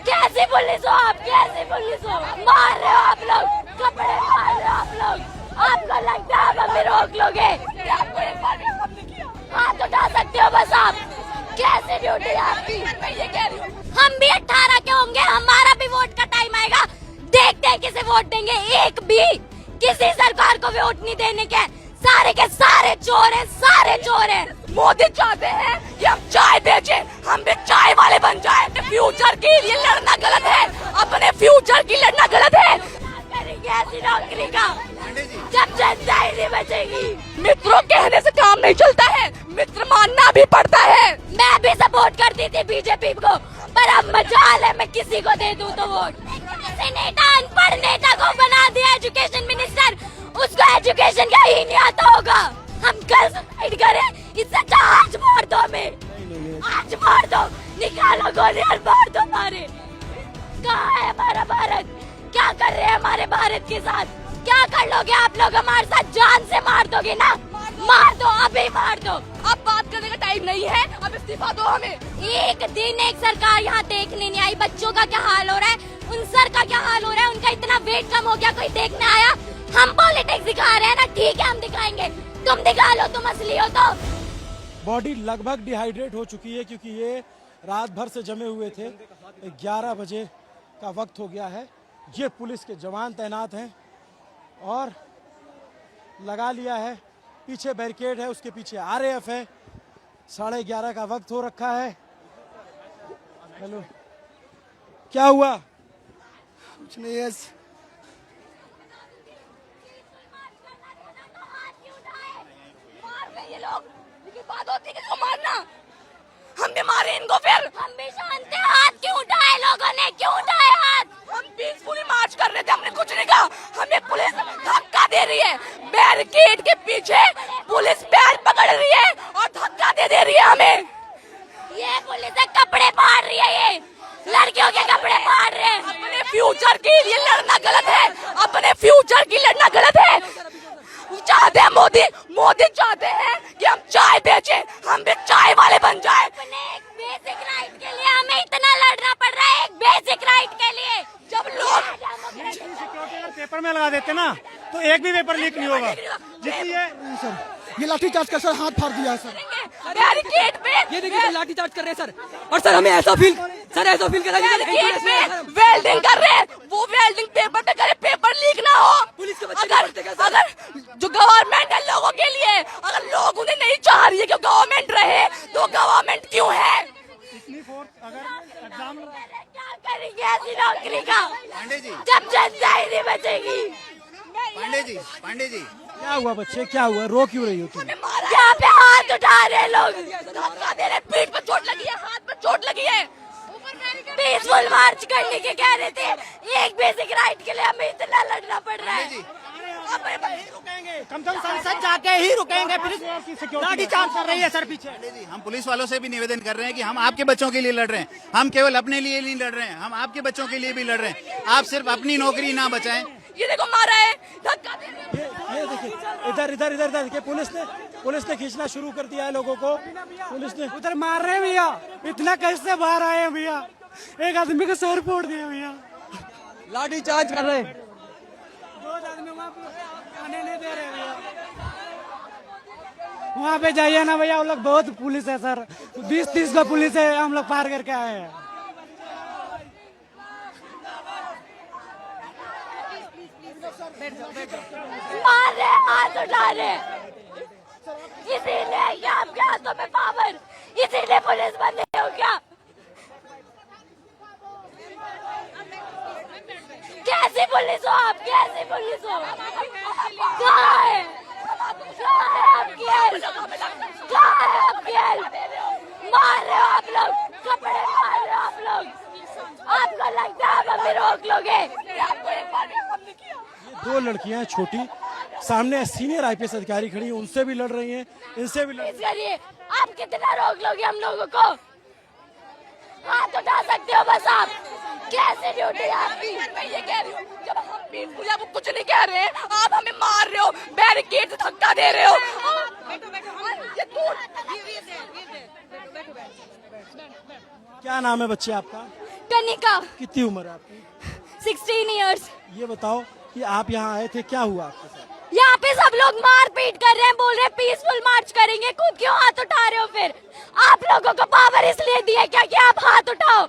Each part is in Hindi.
कैसी पुलिस हो आप, कैसी पुलिस हो? मार रहे हो आप लोग, कपड़े मार रहे हो आप लोग। आपको लगता है आप हमें रोक लोगे? हाथ उठा सकते हो बस आप। कैसी ड्यूटी है आपकी? मैं ये कह रही हूँ हम भी 18 के होंगे, हमारा भी वोट का टाइम आएगा। देखते हैं किसे वोट देंगे। एक भी किसी सरकार को वोट नहीं देने के सारे के सारे चोर हैं, सारे चोर हैं। मोदी चाहते हैं कि हम चाय बेचे, हम भी चाय वाले बन जाए। फ्यूचर के लिए लड़ना गलत है, अपने फ्यूचर की लड़ना गलत है। करेंगे ऐसी नौकरी का जब जनता ही नहीं बचेगी। मित्रों कहने से काम नहीं चलता है, मित्र मानना भी पड़ता है। मैं भी सपोर्ट करती थी बीजेपी को, पर अब मजाल है मैं किसी को दे दूं तो वोट। किसी नेता अनपढ़ नेता को बना दिया एजुकेशन मिनिस्टर, उसको एजुकेशन का ही नहीं आता होगा। हम कल सुसाइड करें, इससे अच्छा आज मार दो हमें, आज मार दो, निकालो गोली और मार दो मारे। कहाँ है हमारा भारत? क्या कर रहे हैं हमारे भारत के साथ? क्या कर लोगे आप लोग हमारे साथ? जान से मार दोगे ना? मार दो, अभी मार दो। अब बात करने का टाइम नहीं है, अब इस्तीफा दो हमें। एक दिन एक सरकार यहाँ देखने नहीं आई। बच्चों का क्या हाल हो रहा है, उन सर का क्या हाल हो रहा है, उनका इतना वेट कम हो गया, कोई देखने आया? हम पॉलिटिक्स दिखा रहे हैं ना, ठीक है हम दिखाएंगे, तुम दिखा लो, तुम असली हो तो। बॉडी लगभग डिहाइड्रेट हो चुकी है क्योंकि ये रात भर से जमे हुए थे। 11 बजे का वक्त हो गया है। ये पुलिस के जवान तैनात हैं और लगा लिया है, पीछे बैरिकेड है, उसके पीछे आरएएफ है। 11:30 का वक्त हो रखा है। हेलो, क्या हुआ? कुछ नहीं है। ये लोग लेकिन बात होती है किसको मारना? हम भी मारे इनको, फिर हम भी शांत हैं। हाथ क्यों उठाए लोगों ने, क्यों उठाए हाथ? हम पीसफुली मार्च कर रहे थे, हमने कुछ नहीं कहा। हमें पुलिस धक्का दे रही है, बैरिकेड के पीछे पुलिस पैर पकड़ रही है और धक्का दे रही है हमें। ये पुलिस कपड़े फाड़ रही है, ये लड़कियों के कपड़े फाड़ रहे हैं। अपने फ्यूचर के लिए लड़ना गलत है, अपने फ्यूचर की लड़ना गलत है। चाहते हैं मोदी चाहते हैं कि हम चाय बेचे, हम भी चाय वाले बन जाए। अपने एक बेसिक राइट के लिए हमें इतना लड़ना पड़ रहा है, एक बेसिक राइट के लिए। जब लोग सिक्योरिटी अगर पेपर में लगा देते ना तो एक भी पेपर लीक नहीं होगा। जितनी ये लाठीचार्ज कर सर, हाथ फाड़ दिया सर। बैरिकेड पे ये देखिए लाठीचार्ज कर रहे हैं सर। और सर हमें ऐसा फील कर रहा है वेल्डिंग कर रहे हैं, वो वेल्डिंग पेपर पे करे, पेपर लीक ना हो। पुलिस के बच्चे अगर जो गवर्नमेंट है लोगों के लिए, अगर लोग उन्हें नहीं चाह रही है कि गवर्नमेंट रहे, तो गवर्नमेंट क्यों है? इतनी फोर्स अगर एग्जाम क्या करेंगे ऐसी नौकरी का पांडे जी, जब जनता ही नहीं बचेगी? पांडे जी क्या हुआ बच्चे, क्या हुआ? रो क्यों रही हो तुम? यहाँ पे हाथ उठा रहे लोग, धक्का दे रहे, पीठ पे चोट लगी है, हाथ पे चोट लगी है। पीसफुल मार्च करने के कह रहे थे, एक बेसिक राइट के लिए हमें इतना लड़ना पड़ रहा है। कम से कम संसद जाके ही रुकेंगे, फिर लाठीचार्ज कर रही है सर पीछे। जी, हम पुलिस वालों से भी निवेदन कर रहे हैं कि हम आपके बच्चों के लिए लड़ रहे हैं, हम केवल अपने लिए नहीं लड़ रहे हैं, हम आपके बच्चों के लिए भी लड़ रहे हैं। आप सिर्फ अपनी नौकरी ना बचाएं। ये देखो मारा है, धक्का दे रहे हैं। ये देखिए, इधर देखिए, पुलिस ने खींचना शुरू कर दिया है लोगों को। पुलिस ने उधर मार रहे हैं भैया, इतना कैसे बाहर आए हैं भैया? एक आदमी का सर फोड़ दिया भैया, लाठीचार्ज कर रहे हैं। 2 आदमी वहाँ पे आने नहीं दे रहे भैया। वहाँ पे जाइए ना भैया, वो लोग बहुत पुलिस है सर, 20-30 का पुलिस है, हम लोग पार करके आए हैं। मार रहे, हाथ उठा रहे, इसीलिए ये आपके हाथों में पावर, इसीलिए पुलिस बंदे हो क्या? कैसी पुलिस हो आप, कैसी पुलिस हो? कहाँ है आपकी हेल्प? कहाँ है आपकी हेल्प? मार रहे हो आप लोग, कपड़े मार रहे हो आप लोग। आपको लगता है आप हमें रोक लोगे? 2 लड़कियां हैं छोटी, सामने सीनियर आईपीएस अधिकारी खड़ी हैं, उनसे भी लड़ रही हैं, इनसे भी लड़ रही हैं। करिए, आप कितना रोक लोगे हम लोगों को? हाथ उठा सकते हो बस आप। कैसे ड्यूटी है आपकी? मैं ये कह रही हूँ जब हम पीसफुल वो कुछ नहीं कह रहे हैं, आप हमें मार रहे हो, बैरिकेड से धक्का दे रहे हो। क्या नाम है बच्चे आपका? कनिका, कितनी उम्र है आपकी? 16 इयर्स। ये बताओ कि आप यहाँ आए थे, क्या हुआ आपके साथ? यहाँ पे सब लोग मार पीट कर रहे हैं, बोल रहे हैं पीसफुल मार्च करेंगे, खुद क्यों हाथ उठा रहे हो? फिर आप लोगों को पावर इसलिए दी है क्या कि आप हाथ उठाओ?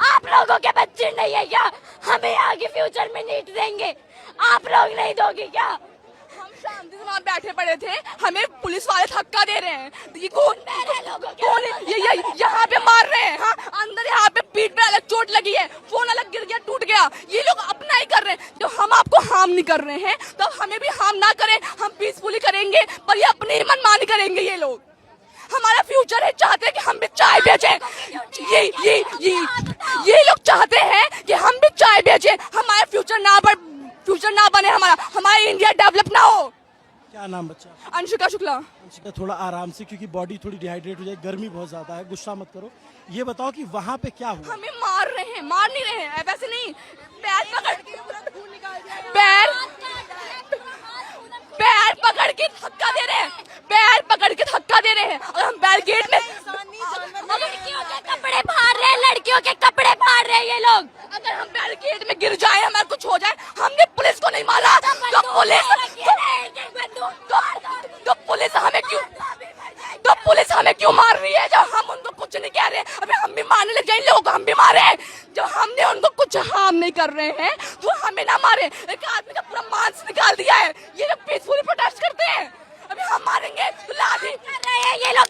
आप लोगों के बच्चे नहीं है क्या? हमें आगे फ्यूचर में नीट देंगे, आप लोग नहीं दोगे क्या? हम शांति से वहाँ बैठे पड़े थे, हमें पुलिस वाले धक्का दे रहे हैं। ये कौन कौन है? ये यहाँ पे मार रहे हैं। हाँ, अंदर यहाँ पे पीठ पे अलग चोट लगी है, फोन अलग गिर गया, टूट गया। ये लोग अपना ही कर रहे हैं। जब हम आपको हार्म नहीं कर रहे हैं तो हमें भी हार्म ना करें, हम पीसफुली करेंगे, पर ये अपनी ही मनमानी करेंगे। ये लोग हमारा फ्यूचर है, चाहते हैं कि हम भी चाय बेचें। ये लोग चाहते हैं कि हम भी चाय बेचें, हमारा फ्यूचर ना बने, हमारा इंडिया डेवलप ना हो। क्या नाम बच्चा? अंशिका शुक्ला। अंशिका, थोड़ा आराम से, क्योंकि बॉडी थोड़ी डिहाइड्रेट हो जाए, गर्मी बहुत ज्यादा है, गुस्सा मत करो। ये बताओ कि वहाँ पे क्या हुआ? हमें मार रहे हैं, मार नहीं रहे हैं, वैसे नहीं, पैर पकड़ के धक्का दे रहे हैं, पैर पकड़ के धक्का दे रहे हैं। और हम बैरिकेड में लड़कियों के कपड़े फाड़ रहे हैं, लड़कियों के कपड़े फाड़ रहे हैं ये लोग। अगर हम बैरिकेड में गिर जाए, हमारा कुछ हो जाए, हमने पुलिस को नहीं मारा तो पुलिस हमें क्यों मार रही है? जब हम उनको कुछ नहीं कह रहे हैं, अभी हम भी मारने लग जाए, लोगों को हम भी मारे। जब हमने उनको कुछ हार्म नहीं कर रहे हैं तो हमें ना मारे। एक आदमी का पूरा मांस निकाल दिया है, ये लोग पीसफुली प्रोटेस्ट करते हैं, अभी हम मारेंगे तो लाठी कर रहे हैं ये लोग।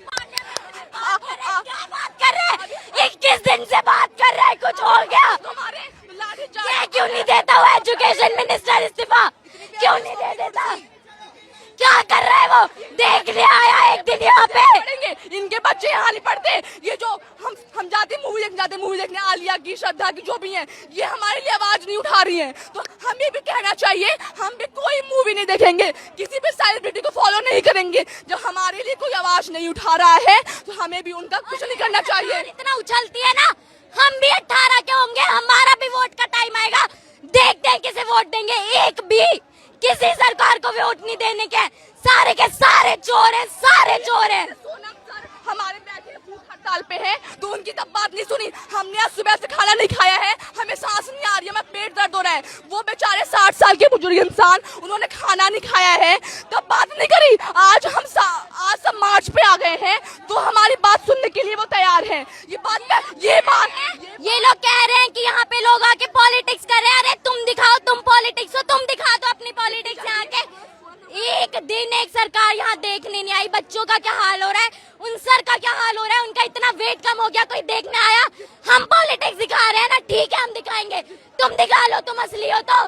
क्या बात कर रहे हैं? 21 दिन से बात कर रहे हैं, कुछ हो गया? तुम्हारे लाठी ये क्यों नहीं देता हुआ एजुकेशन मिनिस्टर इस्तीफा? क्यों नहीं दे देता? क्या कर रहा है वो? देखने आया एक दिन यहाँ पे। पढ़ेंगे, इनके बच्चे यहाँ नहीं पढ़ते। ये जो हम जाते मूवी देखने आलिया की, श्रद्धा की, जो भी हैं, ये हमारे लिए आवाज नहीं उठा रही हैं। तो हमें भी कहना चाहिए, हम भी कोई मूवी नहीं देखेंगे, किसी भी सेलिब्रिटी को फॉलो नहीं करेंगे। जब हमारे लिए कोई आवाज नहीं उठा रहा है तो हमें भी उनका कुछ नहीं करना चाहिए। इतना उछलती है ना, हम भी 18 के होंगे, हमारा भी वोट का टाइम आएगा, देखते हैं किसे वोट देंगे। एक भी किसी सरकार को वोट नहीं देने के, सारे के सारे चोर हैं, सारे चोर हैं। सोनम सर हमारे बैठे भूख हड़ताल पे है तो उनकी तब बात नहीं सुनी। हमने आज सुबह से खाना नहीं खाया है, हमें सांस नहीं आ रही है, हमें पेट दर्द हो रहा है। वो बेचारे 60 साल के बुजुर्ग इंसान, उन्होंने खाना नहीं खाया है, तब बात नहीं करी। आज सब मार्च पे आ गए हैं तो हमारी बात सुनने के लिए वो तैयार है। ये लोग कह रहे हैं कि यहाँ पे लोग आके पॉलिटिक्स कर रहे हैं। अरे तुम दिखाओ, तुम पॉलिटिक्स हो, तुम दिखा दो अपनी पॉलिटिक्स यहाँ के। एक दिन एक सरकार यहाँ देखने नहीं आई, बच्चों का क्या हाल हो रहा है, उन सर का क्या हाल हो रहा है, उनका इतना वेट कम हो गया, कोई देखने आया? हम पॉलिटिक्स दिखा रहे हैं ना, ठीक है हम दिखाएंगे, तुम दिखा लो, तुम असली हो तो,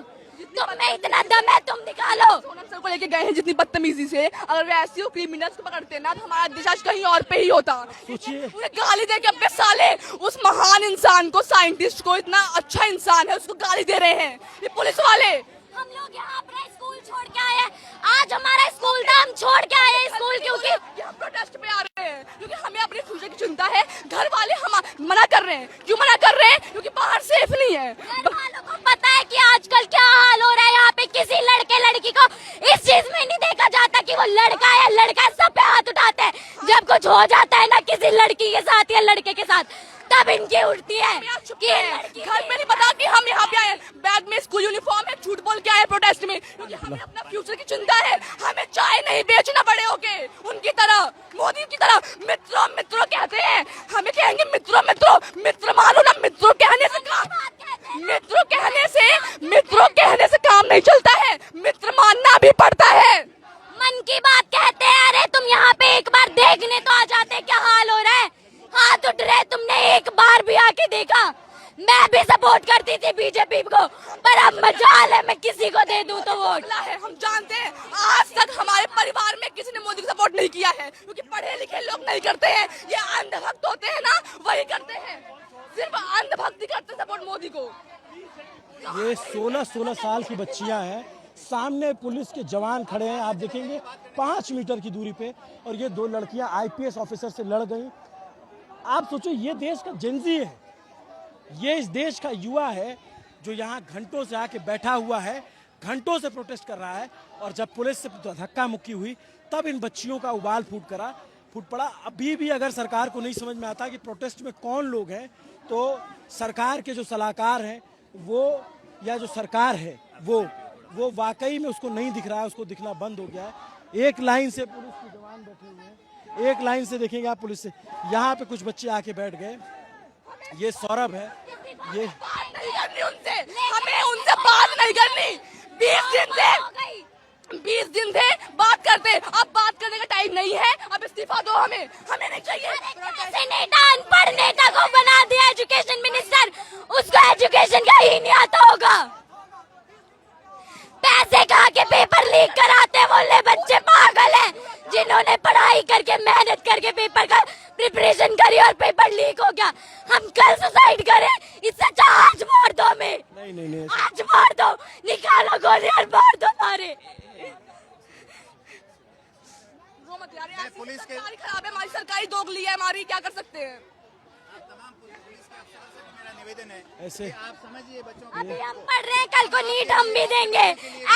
तुम में इतना दम है, तुम दिखा लो। सोनम सर को लेके गए हैं जितनी बदतमीजी से, अगर वैसे हो क्रिमिनल्स को पकड़ते ना तो हमारा दिशा कहीं और पे ही होता। उन्हें गाली दे के अबे साले, उस महान इंसान को, साइंटिस्ट को, इतना अच्छा इंसान है, उसको गाली दे रहे हैं ये पुलिस वाले। हम लोग यहाँ अपना स्कूल छोड़ के आए हैं, आज हमारा स्कूल था, हम छोड़ के आए हैं स्कूल, क्योंकि हम प्रोटेस्ट पे आ रहे हैं, क्योंकि हमें अपने फ्यूचर की चिंता है। घर वाले हम मना कर रहे हैं, क्यों मना कर रहे हैं? क्योंकि बाहर सेफ नहीं है। घर वालों को पता है कि आजकल क्या हाल हो रहा है यहाँ पे। किसी लड़के लड़की को इस चीज में नहीं देखा जाता कि वो लड़का है, लड़का, सब पे हाथ उठाते हैं। जब कुछ हो जाता है ना किसी लड़की के साथ या लड़के के साथ, तब इनकी उठती है कि घर में नहीं पता कि हम यहाँ पे आए। बैग में स्कूल यूनिफॉर्म है, झूठ बोल के आए प्रोटेस्ट में, क्योंकि हमें अपना फ्यूचर की चिंता है। हमें चाय नहीं बेचना बड़े होके उनकी तरह, मोदी की तरह। मित्रों मित्रों कहते हैं, हमें कहेंगे मित्रों मित्रों, मित्र मानो ना। मित्रों कहने से काम नहीं चलता है, मित्र मानना भी पड़ता है। मन की बात कहते हैं। अरे तुम यहाँ पे एक बार देखने तो आ जाते, क्या हाल हो रहा है, हाथ उठ रहे, तुमने एक बार भी आके देखा? मैं भी सपोर्ट करती थी बीजेपी को, पर अब मजाल है मैं किसी को दे दूं तो वोट। हम जानते हैं आज तक हमारे परिवार में किसी ने मोदी को सपोर्ट नहीं किया है, क्योंकि पढ़े लिखे लोग नहीं करते हैं। ये अंधभक्त होते हैं ना, वही करते हैं, सिर्फ अंधभक्ति करते हैं सपोर्ट मोदी को। ये 16 साल की बच्चियां हैं, सामने पुलिस के जवान खड़े हैं, आप देखेंगे 5 मीटर की दूरी पे, और ये 2 लड़कियां IPS ऑफिसर से लड़ गई। आप सोचो, ये देश का जेनजी है, ये इस देश का युवा है जो यहाँ घंटों से आके बैठा हुआ है, घंटों से प्रोटेस्ट कर रहा है, और जब पुलिस से धक्का मुक्की हुई तब इन बच्चियों का उबाल फूट पड़ा। अभी भी अगर सरकार को नहीं समझ में आता कि प्रोटेस्ट में कौन लोग हैं, तो सरकार के जो सलाहकार हैं वो, या जो सरकार है वो वाकई में उसको नहीं दिख रहा है, उसको दिखना बंद हो गया है। एक लाइन से पुलिस के जवान बैठे हुए हैं, एक लाइन से देखेंगे आप पुलिस से। यहाँ पे कुछ बच्चे आके बैठ गए, ये सौरभ है, ये बात नहीं करनी उनसे, हमें उनसे बात नहीं करनी। 20 दिन से बात करते, अब बात करने का टाइम नहीं है, अब इस्तीफा दो हमें नहीं चाहिए। कैसे नेता अनपढ़ नेता को बना दिया एजुकेशन मिनिस्टर, उसको एजुकेशन का ही नहीं आता होगा। पैसे खा के पेपर लीक कराते बोले बच्चे पागल हैं, जिन्होंने पढ़ाई करके मेहनत करके पेपर का प्रिपरेशन करी और पेपर लीक हो गया। हम कल सुसाइड करें, इससे अच्छा आज मार दो हमें। नहीं आज मार दो, निकालो गोली और मार दो सारे। पुलिस के सरकारी खराब है, हमारी सरकारी दोगली है हमारी, क्या कर सकते हैं। तमाम पुलिस के अफसरों से भी मेरा निवेदन है ऐसे कि आप समझिए बच्चों को। अभी हम पढ़ रहे हैं, कल को नीट हम भी देंगे,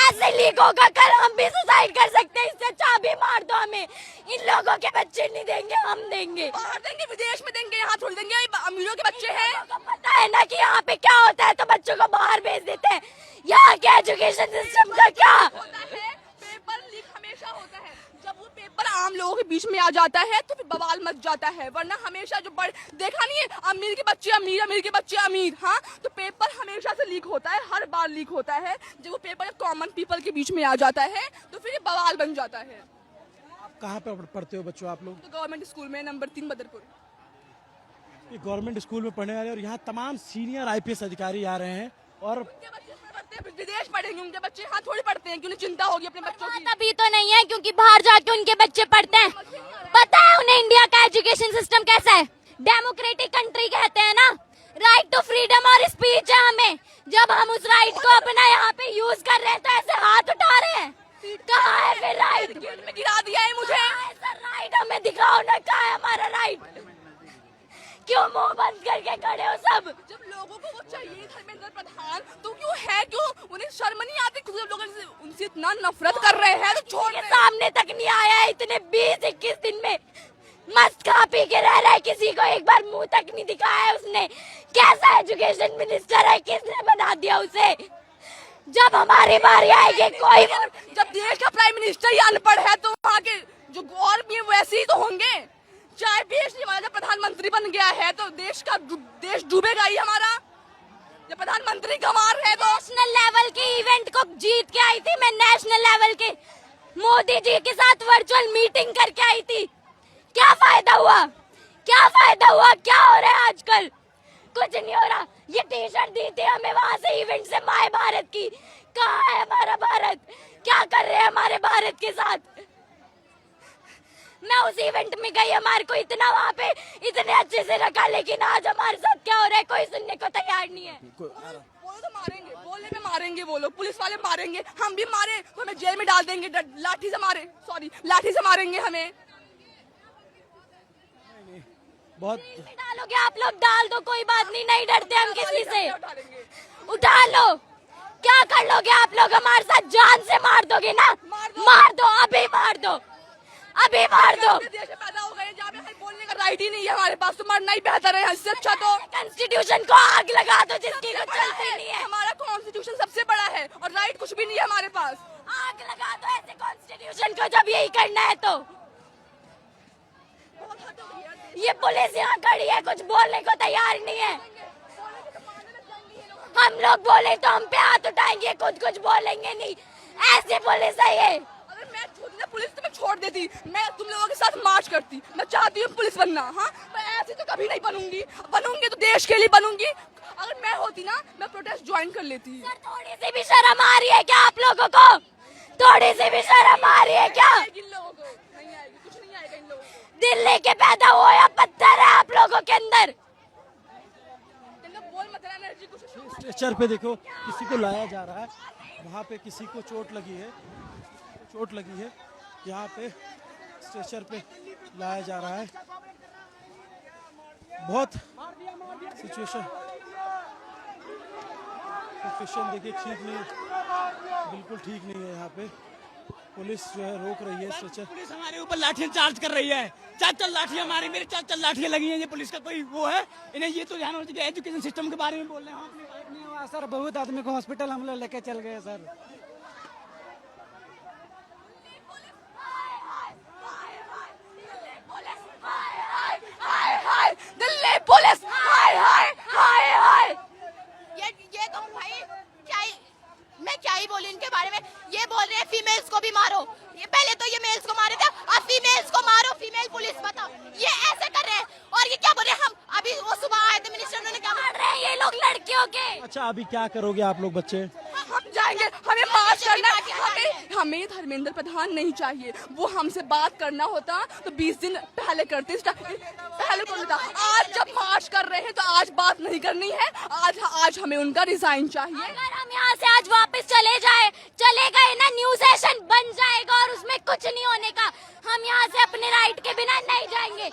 ऐसे लीक होगा कल हम भी सुसाइड कर सकते हैं। इससे अच्छा भी मार दो हमें, इन लोगों के बच्चे नहीं देंगे, हम देंगे। बाहर देंगे, विदेश में देंगे, यहाँ थोड़ी देंगे, अमीरों के बच्चे हैं। लोगों को पता है ना कि यहाँ पे क्या होता है, तो बच्चों को बाहर भेज देते हैं। यहाँ के एजुकेशन सिस्टम का क्या होता है, पेपर लीक हमेशा होता है। जब वो पेपर आम लोगों के बीच में आ जाता है तो फिर बवाल मच जाता है, वरना हमेशा जो देखा नहीं है, अमीर के बच्चे अमीर, अमीर के बच्चे अमीर। हाँ, तो पेपर हमेशा से लीक होता है, हर बार लीक होता है। जब वो पेपर कॉमन पीपल के बीच में आ जाता है तो फिर ये बवाल बन जाता है। आप कहाँ पे पढ़ते हो बच्चों आप लोग? तो गवर्नमेंट स्कूल में नंबर 3 बदरपुर। ये गवर्नमेंट स्कूल में पढ़ने वाले और यहाँ तमाम सीनियर IPS अधिकारी आ रहे हैं और उनके बच्चे पढ़ते हैं, विदेश पढ़ेंगे, उनके बच्चे यहाँ थोड़ी पढ़ते हैं कि उन्हें चिंता होगी अपने बच्चों की। तभी तो नहीं है, क्योंकि बाहर जाके उनके बच्चे पढ़ते हैं। पता है उन्हें इंडिया का एजुकेशन सिस्टम कैसा है, डेमोक्रेटिक कंट्री कहते हैं ना, राइट टू फ्रीडम और स्पीच है हमें। जब हम उस राइट को अपना यहाँ पे यूज कर रहे हैं तो ऐसे हाथ उठा रहे हैं, कहाँ है फिर राइट? गेट में गिरा दिया है मुझे। राइट हमें दिखाओ ना, कहाँ है हमारा राइट? क्यों मुंह बंद करके खड़े हो सब? जब लोगों को वो चाहिए धर्मेंद्र प्रधान, तो क्यों है, क्यों उन्हें शर्म नहीं आती? खुद लोग उनसे इतना नफरत कर रहे हैं तो छोड़ के सामने तक नहीं आया है इतने 20-21 दिन में। मस्त खा पी के रह रहा है, किसी को एक बार मुंह तक नहीं दिखाया है उसने। कैसा एजुकेशन मिनिस्टर है, किसने बना दिया उसे? जब हमारी बारी आएगी कोई, जब देश का प्राइम मिनिस्टर ही अनपढ़ है तो वहाँ के जो और भी वैसे ही तो होंगे। चाहे देश हमारा जब प्रधानमंत्री बन गया है तो देश डूबेगा ही हमारा। जब प्रधानमंत्री गंवार है तो नेशनल लेवल के इवेंट को जीत के आई थी मैं, नेशनल लेवल के मोदी जी के साथ वर्चुअल मीटिंग करके आई थी। क्या फायदा हुआ, क्या फायदा हुआ, क्या हो रहा है आजकल? कुछ नहीं हो रहा। ये टी शर्ट दी थी हमें वहाँ से इवेंट से माय भारत की, कहाँ है हमारा भारत? क्या कर रहे हैं हमारे भारत के साथ? मैं उस इवेंट में गई, हमारे को इतना वहाँ पे इतने अच्छे से रखा, लेकिन आज हमारे साथ क्या हो रहा है कोई सुनने को तैयार नहीं है। बोलो तो मारेंगे, बोलने में मारेंगे, बोलो पुलिस वाले मारेंगे, हम भी मारे तो हमें जेल में डाल देंगे, लाठी से मारे, सॉरी लाठी से मारेंगे हमें। बहुत डालोगे आप लोग, डाल दो, कोई बात नहीं, नहीं डरते हम किसी से। उठा लो, क्या कर लोगे आप लोग हमारे साथ? जान से मार दोगे ना? मार दो, अभी मार दो, अभी मार दो। देश में पैदा हो गए जहाँ पे बोलने का राइट ही नहीं है हमारे पास, तो मरना ही बेहतर है। इससे अच्छा तो कॉन्स्टिट्यूशन को आग लगा दो जिसकी कुछ चलती नहीं है। हमारा कॉन्स्टिट्यूशन सबसे बड़ा है और राइट कुछ भी नहीं है हमारे पास। आग लगा दो ऐसे कॉन्स्टिट्यूशन को जब यही करना है तो। ये पुलिस यहाँ खड़ी है, कुछ बोलने को तैयार नहीं है। हम लोग बोले तो हम पे हाथ उठाएंगे, कुछ बोलेंगे नहीं। ऐसी पुलिस है ये। अगर मैं पुलिस तो मैं छोड़ देती, मैं तुम लोगों के साथ मार्च करती। मैं चाहती हूँ पुलिस बनना, हाँ, मैं ऐसी तो कभी नहीं बनूंगी तो देश के लिए बनूंगी। अगर मैं होती ना, मैं प्रोटेस्ट ज्वाइन कर लेती। सर थोड़ी सी भी शर्म आ रही है क्या आप लोगों को? थोड़ी सी भी शर्म आ रही है क्या? इन लोगों को नहीं आएगी, कुछ नहीं आएगा इन लोगों को। दिल लेके पैदा हुआ या पत्थर है आप लोगों के अंदर? बोल मत एनर्जी कुछ। स्ट्रेचर पे देखो किसी को लाया जा रहा है, वहाँ पे किसी को चोट लगी है, यहाँ पे स्ट्रेचर पे लाया जा रहा है। बहुत सिचुएशन देखिए ठीक नहीं, बिल्कुल ठीक नहीं है यहाँ पे। पुलिस जो है रोक रही है स्ट्रेचर। पुलिस हमारे ऊपर लाठियां चार्ज कर रही है। 4 लाठियां हमारी, मेरे 4 लाठियां लगी हैं। ये पुलिस का कोई वो है? इन्हें ये तो ध्यान होना चाहिए। एजुकेशन सिस्टम के बारे में बोल रहे हैं हम अपनी बात नहीं हुआ सर, बहुत आदमी को हॉस्पिटल हम लोग लेके चल गए सर। दिल्ली पुलिस हाय हाय हाय हाय। ये तो भाई मैं क्या ही बोलूं इनके बारे में। ये बोल रहे हैं फीमेल्स को भी मारो। ये पहले तो ये मेल्स को मारे थे, अब फीमेल्स को मारो। फीमेल पुलिस बताओ, ये ऐसे कर रहे हैं। और ये क्या बोल रहे हैं, हम अभी वो सुबह आए थे मिनिस्टर, उन्होंने क्या मार रहे हैं ये लोग लड़कियों के। अच्छा, अभी क्या करोगे आप लोग बच्चे? हम जाएंगे, हमें मार्च करना है। हमें धर्मेंद्र प्रधान नहीं चाहिए। वो हमसे बात करना होता तो 20 दिन पहले करते, पहले करता। आज जब मार्च कर रहे हैं तो आज बात नहीं करनी है। आज हमें उनका रिजाइन चाहिए। अगर हम यहाँ से आज वापस चले गए ना, न्यू सेशन बन जाएगा और उसमें कुछ नहीं होने का। हम यहाँ से अपने राइट के बिना नहीं जाएंगे,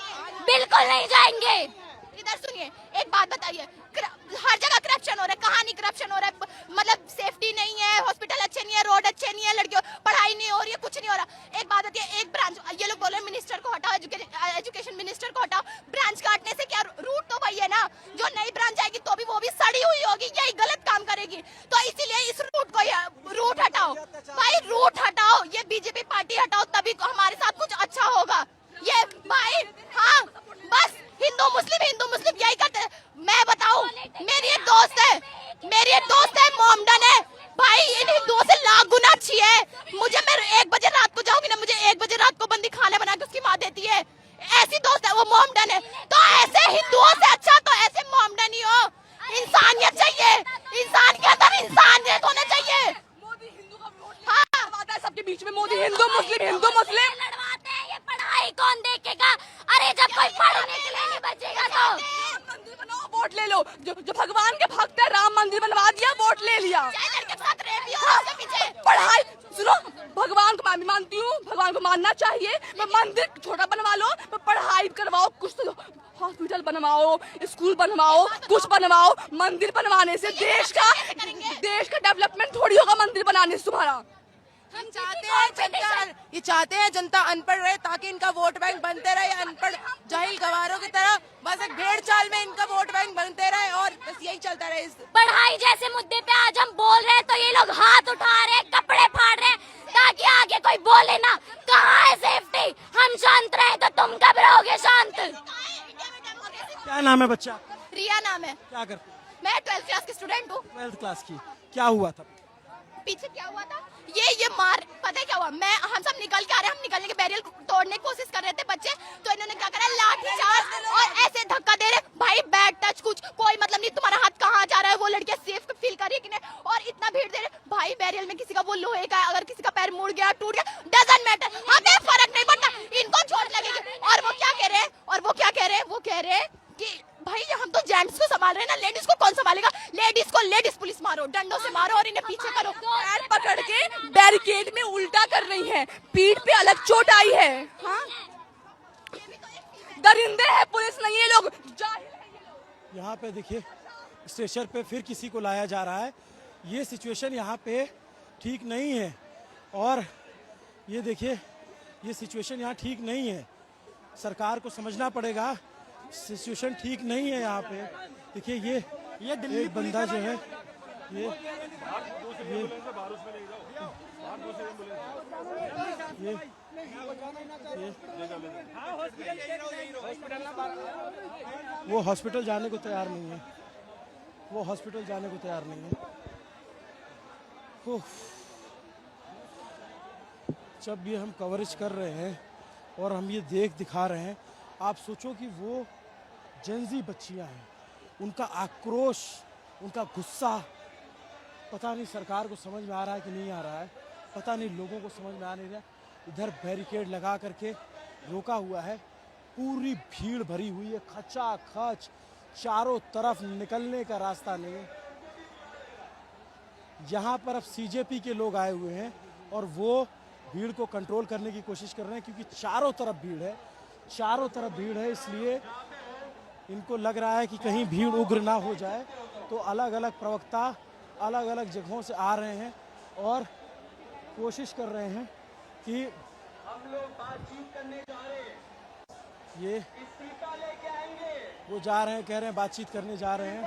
बिल्कुल नहीं जाएंगे। इधर सुनिए, एक बात बताइए, हर जगह करप्शन हो रहा है। कहाँ नहीं करप्शन हो रहा है? मतलब सेफ्टी नहीं है, हॉस्पिटल अच्छे नहीं है, रोड अच्छे नहीं है, लड़कियों पढ़ाई नहीं हो रही है, कुछ नहीं हो रहा। एक बात होती है, एक ब्रांच, ये लोग बोल रहे हैं मिनिस्टर को हटाओ, एजुकेशन मिनिस्टर को हटाओ। ब्रांच काटने से क्या, रूट तो वही है ना। जो नई ब्रांच आएगी तो भी वो भी सड़ी हुई होगी, यही गलत काम करेगी। तो इसीलिए इस रूट हटाओ भाई, रूट हटाओ, ये बीजेपी पार्टी हटाओ, तभी हमारे साथ कुछ अच्छा होगा। ये भाई हाँ, बस हिंदू मुस्लिम यही करते हैं। मैं बताऊं, मेरी एक दोस्त है मोमडन है भाई, इन हिंदुओं से लाख गुना अच्छी है। मुझे, मैं 1 बजे रात को जाऊंगी ना, मुझे 1 बजे रात को बंदी खाने बना के उसकी माँ देती है। ऐसी दोस्त है, वो मोमडन है। तो ऐसे हिंदुओं से अच्छा तो ऐसे मोमडन ही हो। इंसानियत चाहिए, इंसान के अंदर इंसानियत होना चाहिए। मोदी हिंदू का वोट लड़वाता है सबके बीच में। मोदी हिंदू मुस्लिम लड़वाते हैं। ये पढ़ाई कौन देखेगा? अरे जब कोई पढ़ने के लिए नहीं बचेगा तो मंदिर बनाओ, वोट ले लो। जो भगवान के भक्त है, राम मंदिर बनवा दिया, वोट ले लिया। पढ़ाई सुनो, भगवान को मैं भी मानती हूँ, भगवान को मानना चाहिए। मंदिर छोटा बनवा लो, पढ़ाई करवाओ, कुछ तो हॉस्पिटल बनवाओ, स्कूल बनवाओ, कुछ बनवाओ। मंदिर बनवाने से देश का डेवलपमेंट थोड़ी होगा मंदिर बनाने से तुम्हारा। हम चाहते हैं जनता अनपढ़ रहे, ताकि इनका वोट बैंक बनते रहे। अनपढ़ जाहिल गवारों की तरह बस एक भेड़ चाल में इनका वोट बैंक बनते रहे और बस यही चलता रहे। पढ़ाई जैसे मुद्दे पे आज हम बोल रहे हैं तो ये लोग हाथ उठा रहे हैं, कपड़े फाड़ रहे हैं, ताकि आगे कोई बोले ना। कहाँ है सेफ्टी? हम शांत रहे तो तुम कब रहोगे शांत? क्या नाम है बच्चा? रिया नाम है। क्या करते? मैं 12th क्लास की स्टूडेंट हूँ। 12th क्लास की। क्या हुआ था पीछे? क्या हुआ था? ये मार, पता है क्या हुआ? हम सब निकल के आ रहे हैं, हम निकलने के बैरियर तोड़ने की कोशिश कर रहे थे बच्चे, तो इन्होंने क्या करा, लाठी चार्ज और ऐसे धक्का दे रहे। भाई बैड टच, कुछ कोई मतलब नहीं, तुम्हारा हाथ कहाँ जा रहा है, वो लड़कियां सेफ फील कर रही है कि नहीं, और इतना भीड़ दे रहे। भाई बैरियर में किसी का वो लोहे का, अगर किसी का पैर मुड़ गया, टूट गया, डजंट मैटर, हमें फर्क नहीं पड़ता, इनको चोट लगेगी। और वो क्या कह रहे हैं, वो कह रहे हैं कि भाई हम तो जेंट्स को संभाल रहे हैं ना, लेडीज को कौन संभालेगा? लेडीज पुलिस मारो, डंडों से मारो और इन्हें पीछे करो। पैर पकड़ के बैरिकेड में उल्टा कर रही हैं, पीठ पे अलग चोट आई है। हाँ, दरिंदे हैं, पुलिस नहीं है, लोग जाहिल हैं। यहाँ पे देखिए, स्टेशन पे फिर किसी को लाया जा रहा है। ये सिचुएशन यहाँ पे ठीक नहीं है, और ये देखिए, ये सिचुएशन यहाँ ठीक नहीं है। सरकार को समझना पड़ेगा, सिचुएशन ठीक नहीं है यहाँ पे। देखिए ये दिल्ली एक बंदा जो है, ये वो हॉस्पिटल जाने को तैयार नहीं है, जब ये हम कवरेज कर रहे हैं और हम ये दिखा रहे हैं, आप सोचो कि वो जेंजी बच्चियां हैं, उनका आक्रोश, उनका गुस्सा, पता नहीं सरकार को समझ में आ रहा है कि नहीं आ रहा है, पता नहीं लोगों को समझ में आ नहीं रहा। इधर बैरिकेड लगा करके रोका हुआ है, पूरी भीड़ भरी हुई है, खचाखच, चारों तरफ निकलने का रास्ता नहीं है। यहाँ पर अब सीजेपी के लोग आए हुए हैं और वो भीड़ को कंट्रोल करने की कोशिश कर रहे हैं, क्योंकि चारों तरफ भीड़ है, इसलिए इनको लग रहा है कि कहीं भीड़ उग्र ना हो जाए, तो अलग अलग प्रवक्ता अलग अलग जगहों से आ रहे हैं और कोशिश कर रहे हैं कि हम लोग बातचीत करने जा रहे हैं, ये इस्तीफा लेके आएंगे, वो जा रहे हैं, कह रहे हैं बातचीत करने जा रहे हैं।